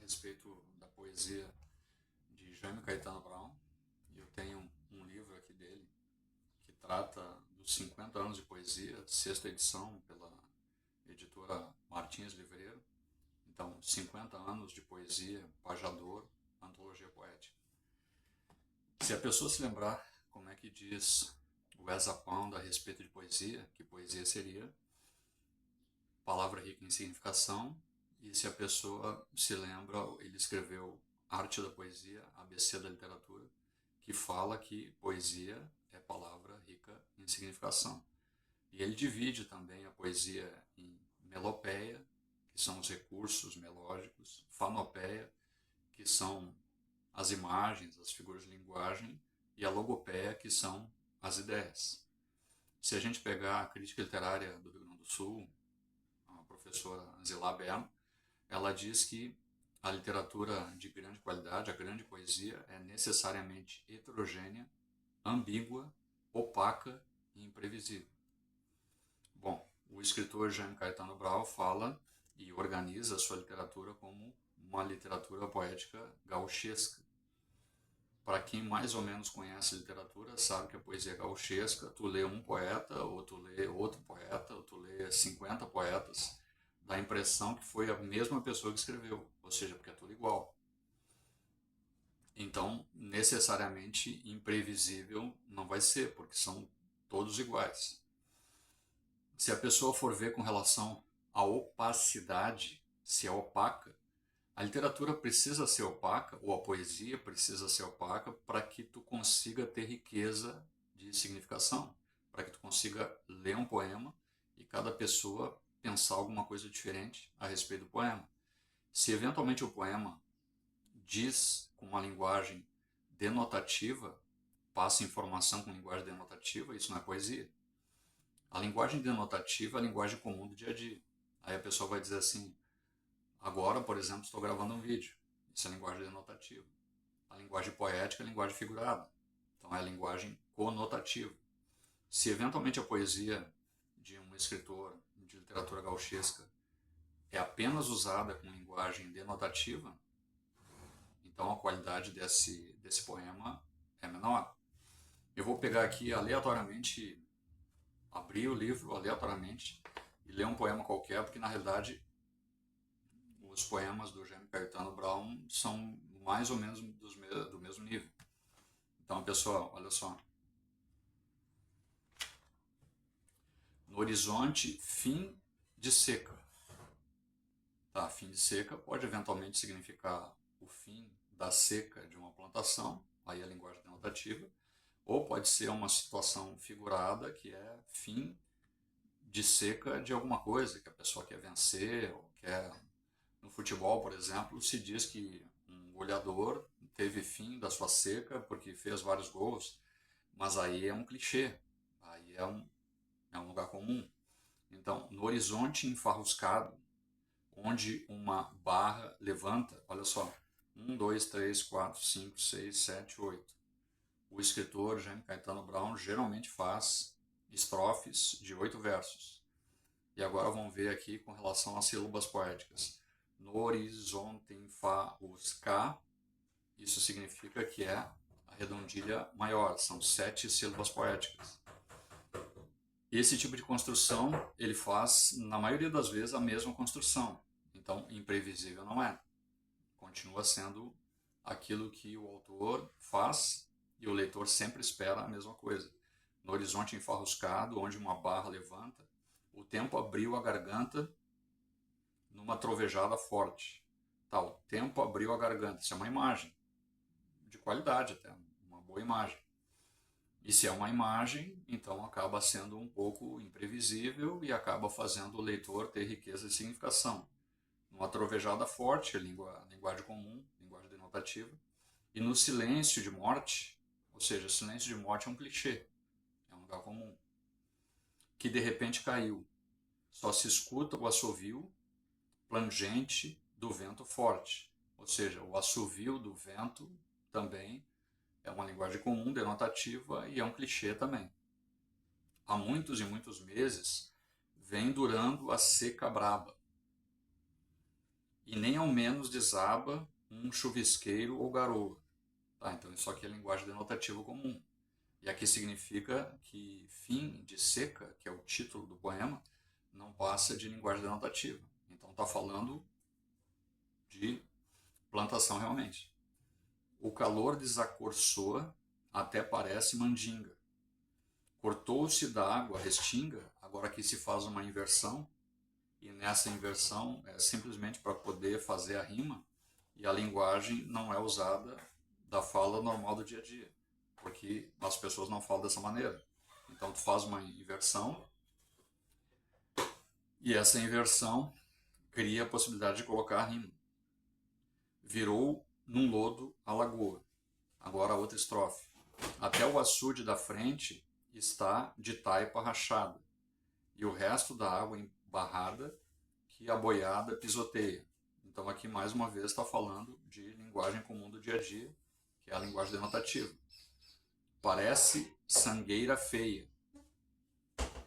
respeito da poesia de Jaime Caetano Brown. E eu tenho um livro aqui dele que trata dos 50 anos de poesia, sexta edição pela editora Martins Livreiro. Então, 50 anos de poesia, pajador, antologia poética. Se a pessoa se lembrar como é que diz o Ezra Pound a respeito de poesia, que poesia seria palavra rica em significação, e se a pessoa se lembra, ele escreveu Arte da Poesia, ABC da Literatura, que fala que poesia é palavra rica em significação. E ele divide também a poesia em melopeia, que são os recursos melódicos, fanopeia, que são as imagens, as figuras de linguagem, e a logopeia, que são as ideias. Se a gente pegar a crítica literária do Rio Grande do Sul, a professora Zilá Berno, ela diz que a literatura de grande qualidade, a grande poesia, é necessariamente heterogênea, ambígua, opaca e imprevisível. Bom, o escritor Jaime Caetano Brau fala e organiza a sua literatura como uma literatura poética gauchesca. Para quem mais ou menos conhece literatura, sabe que a poesia gauchesca, tu lê um poeta, ou tu lê outro poeta, ou tu lê 50 poetas, dá a impressão que foi a mesma pessoa que escreveu, ou seja, porque é tudo igual. Então, necessariamente imprevisível não vai ser, porque são todos iguais. Se a pessoa for ver com relação à opacidade, se é opaca, a literatura precisa ser opaca, ou a poesia precisa ser opaca, para que tu consiga ter riqueza de significação, para que tu consiga ler um poema e cada pessoa pensar alguma coisa diferente a respeito do poema. Se eventualmente o poema diz com uma linguagem denotativa, passa informação com linguagem denotativa, isso não é poesia. A linguagem denotativa é a linguagem comum do dia a dia. Aí a pessoa vai dizer assim: agora, por exemplo, estou gravando um vídeo. Isso é linguagem denotativa. A linguagem poética é a linguagem figurada. Então é a linguagem conotativa. Se eventualmente a poesia de um escritor de literatura gauchesca é apenas usada com linguagem denotativa, então a qualidade desse poema é menor. Eu vou pegar aqui aleatoriamente, abrir o livro aleatoriamente e ler um poema qualquer, porque na realidade os poemas do Jaime Caetano Brown são mais ou menos do mesmo nível. Então, pessoal, olha só. No horizonte, fim de seca. Tá, fim de seca pode eventualmente significar o fim da seca de uma plantação, aí a linguagem denotativa, ou pode ser uma situação figurada, que é fim de seca de alguma coisa, que a pessoa quer vencer, ou quer... No futebol, por exemplo, se diz que um goleador teve fim da sua seca porque fez vários gols, mas aí é um clichê, aí é um lugar comum. Então, no horizonte enfarruscado, onde uma barra levanta, olha só, 1, 2, 3, 4, 5, 6, 7, 8. O escritor Jaime Caetano Brown geralmente faz estrofes de 8 versos. E agora vamos ver aqui com relação às sílabas poéticas. No horizonte enfarruscar, isso significa que é a redondilha maior, são 7 sílabas poéticas. Esse tipo de construção, ele faz, na maioria das vezes, a mesma construção. Então, imprevisível não é. Continua sendo aquilo que o autor faz e o leitor sempre espera a mesma coisa. No horizonte enfarruscado, onde uma barra levanta, o tempo abriu a garganta numa trovejada forte. Tá, o tempo abriu a garganta. Isso é uma imagem de qualidade até, uma boa imagem. E se é uma imagem, então acaba sendo um pouco imprevisível e acaba fazendo o leitor ter riqueza de significação. Numa trovejada forte, linguagem comum, linguagem denotativa, e no silêncio de morte, ou seja, silêncio de morte é um clichê, é um lugar comum, que de repente caiu. Só se escuta o assovio plangente do vento forte, ou seja, o assovio do vento também é uma linguagem comum, denotativa, e é um clichê também. Há muitos e muitos meses vem durando a seca braba. e nem ao menos desaba um chuvisqueiro ou garoa. Tá? Então isso aqui é linguagem denotativa comum. E aqui significa que fim de seca, que é o título do poema, não passa de linguagem denotativa. Então está falando de plantação realmente. O calor desacorçoa, até parece mandinga. Cortou-se da água a restinga, agora aqui se faz uma inversão, e nessa inversão é simplesmente para poder fazer a rima, e a linguagem não é usada da fala normal do dia a dia, porque as pessoas não falam dessa maneira. Então tu faz uma inversão, e essa inversão cria a possibilidade de colocar a rima. Virou num lodo a lagoa. Agora a outra estrofe. Até o açude da frente está de taipa rachada, e o resto da água embarrada que a boiada pisoteia. Então aqui mais uma vez está falando de linguagem comum do dia a dia, que é a linguagem denotativa. Parece sangueira feia,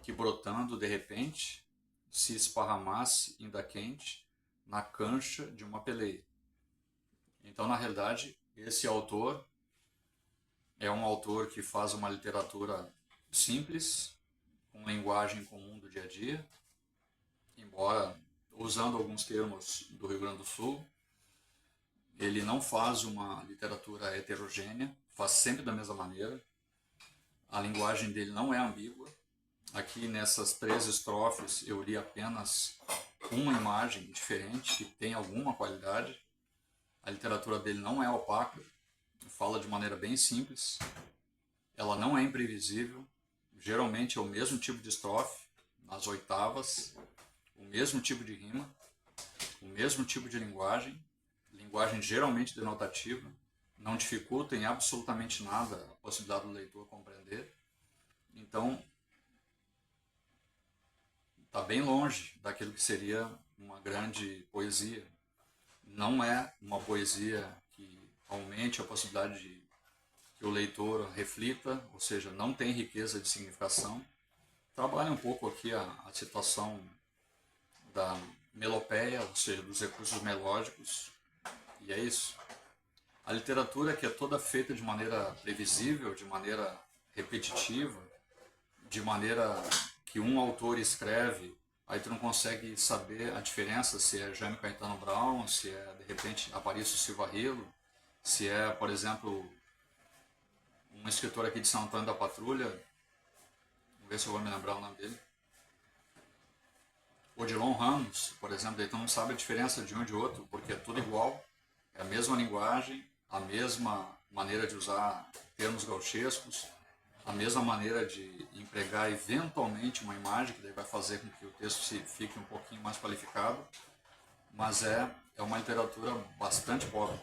que brotando de repente se esparramasse ainda quente na cancha de uma peleia. Então, na realidade, esse autor é um autor que faz uma literatura simples, com linguagem comum do dia a dia, embora usando alguns termos do Rio Grande do Sul. Ele não faz uma literatura heterogênea, faz sempre da mesma maneira. A linguagem dele não é ambígua. Aqui nessas 3 estrofes eu li apenas uma imagem diferente que tem alguma qualidade. A literatura dele não é opaca, fala de maneira bem simples. Ela não é imprevisível. Geralmente é o mesmo tipo de estrofe, nas oitavas, o mesmo tipo de rima, o mesmo tipo de linguagem geralmente denotativa, não dificulta em absolutamente nada a possibilidade do leitor compreender. Então, está bem longe daquilo que seria uma grande poesia. Não é uma poesia que aumente a possibilidade de que o leitor reflita, ou seja, não tem riqueza de significação. Trabalha um pouco aqui a situação da melopeia, ou seja, dos recursos melódicos, e é isso. A literatura que é toda feita de maneira previsível, de maneira repetitiva, de maneira que um autor escreve, aí tu não consegue saber a diferença se é Jaime Caetano Brown, se é, de repente, Aparício Silva Rilo, se é, por exemplo, um escritor aqui de São Antônio da Patrulha, vamos ver se eu vou me lembrar o nome dele, Odilon Ramos, por exemplo, daí tu não sabe a diferença de um e de outro, porque é tudo igual, é a mesma linguagem, a mesma maneira de usar termos gauchescos, a mesma maneira de empregar eventualmente uma imagem, que daí vai fazer com que o texto fique um pouquinho mais qualificado, mas é uma literatura bastante pobre.